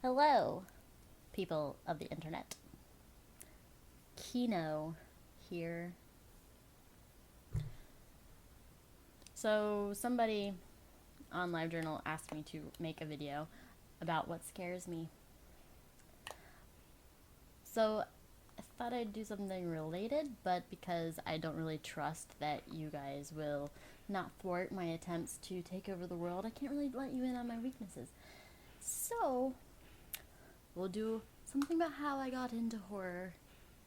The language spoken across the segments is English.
Hello, people of the internet. Kino here. So, somebody on LiveJournal asked me to make a video about what scares me. So, I thought I'd do something related, but because I don't really trust that you guys will not thwart my attempts to take over the world, I can't really let you in on my weaknesses. So, we'll do something about how I got into horror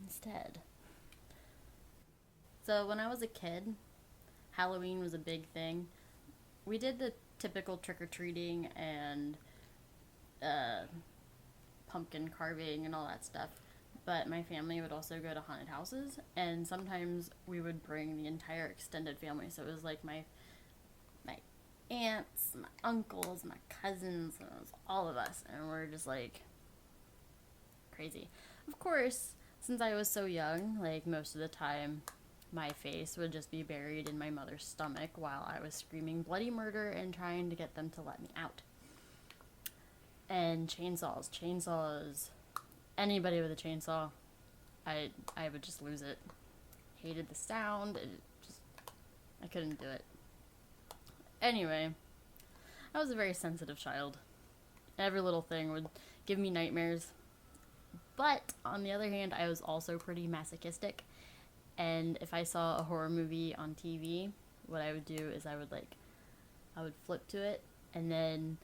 instead. So, when I was a kid, Halloween was a big thing. We did the typical trick-or-treating and uh, pumpkin carving and all that stuff. But my family would also go to haunted houses, and sometimes we would bring the entire extended family. So it was like my aunts, my uncles, my cousins, and it was all of us, and we're just like crazy. Of course, since I was so young, like most of the time, my face would just be buried in my mother's stomach while I was screaming bloody murder and trying to get them to let me out. And chainsaws. Anybody with a chainsaw, I would just lose it. Hated the sound. I couldn't do it. Anyway, I was a very sensitive child. Every little thing would give me nightmares. But on the other hand, I was also pretty masochistic. And if I saw a horror movie on TV, what I would do is I would flip to it, and then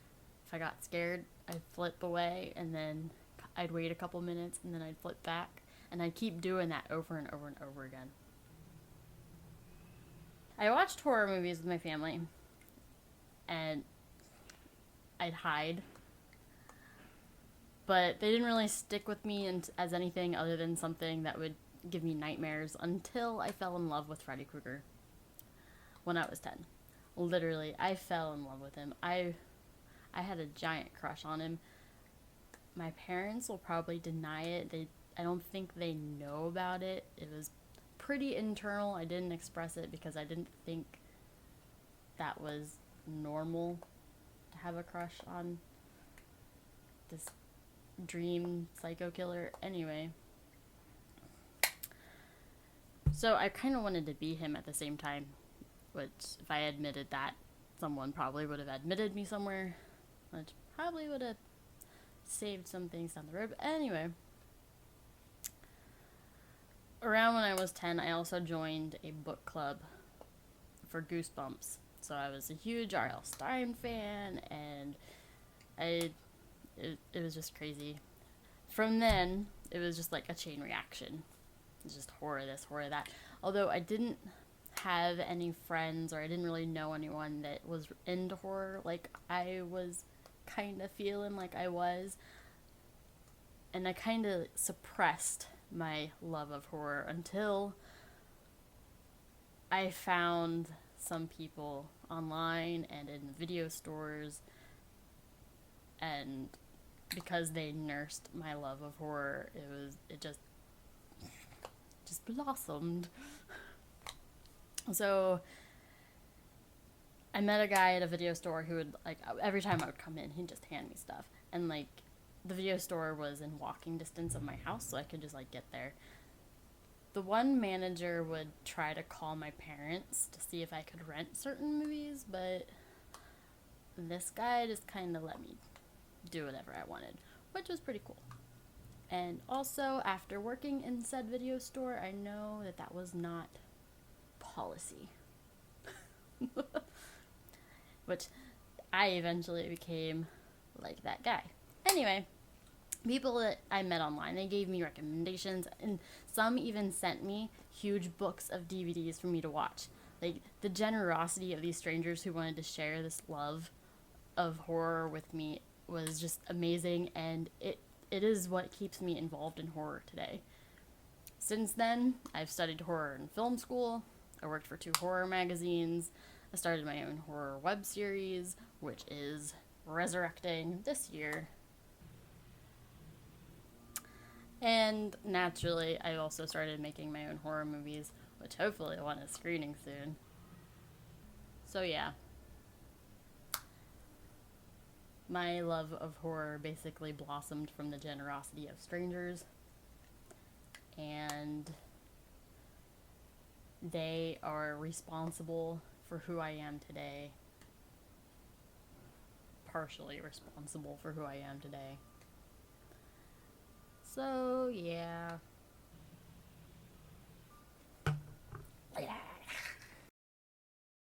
if I got scared, I'd flip away, and then I'd wait a couple minutes, and then I'd flip back, and I'd keep doing that over and over and over again. I watched horror movies with my family, and I'd hide, but they didn't really stick with me as anything other than something that would give me nightmares until I fell in love with Freddy Krueger when I was 10. Literally, I fell in love with him. I had a giant crush on him. My parents will probably deny it. I don't think they know about it. It was pretty internal. I didn't express it because I didn't think that was normal to have a crush on this dream psycho killer. Anyway, so I kind of wanted to be him at the same time, which if I admitted that, someone probably would have admitted me somewhere, which probably would have saved some things down the road. But anyway, around when I was 10, I also joined a book club for Goosebumps. So I was a huge R.L. Stine fan, and it was just crazy. From then, it was just like a chain reaction. It's just horror this, horror that. Although I didn't have any friends, or I didn't really know anyone that was into horror like I was kind of feeling like I was. And I kind of suppressed my love of horror until I found some people online and in video stores, and because they nursed my love of horror, it just blossomed. So I met a guy at a video store who would, like, every time I would come in, he'd just hand me stuff. And, like, the video store was in walking distance of my house, so I could just, like, get there. The one manager would try to call my parents to see if I could rent certain movies, but this guy just kind of let me do whatever I wanted, which was pretty cool. And also, after working in said video store, I know that that was not policy. Which I eventually became like that guy. Anyway, people that I met online, they gave me recommendations, and some even sent me huge books of DVDs for me to watch. Like, the generosity of these strangers who wanted to share this love of horror with me was just amazing, and it is what keeps me involved in horror today. Since then, I've studied horror in film school. I worked for 2 horror magazines. I started my own horror web series, which is resurrecting this year. And naturally, I also started making my own horror movies, which hopefully one is screening soon. So yeah. My love of horror basically blossomed from the generosity of strangers, and they are responsible for who I am today. Partially responsible for who I am today. So, yeah.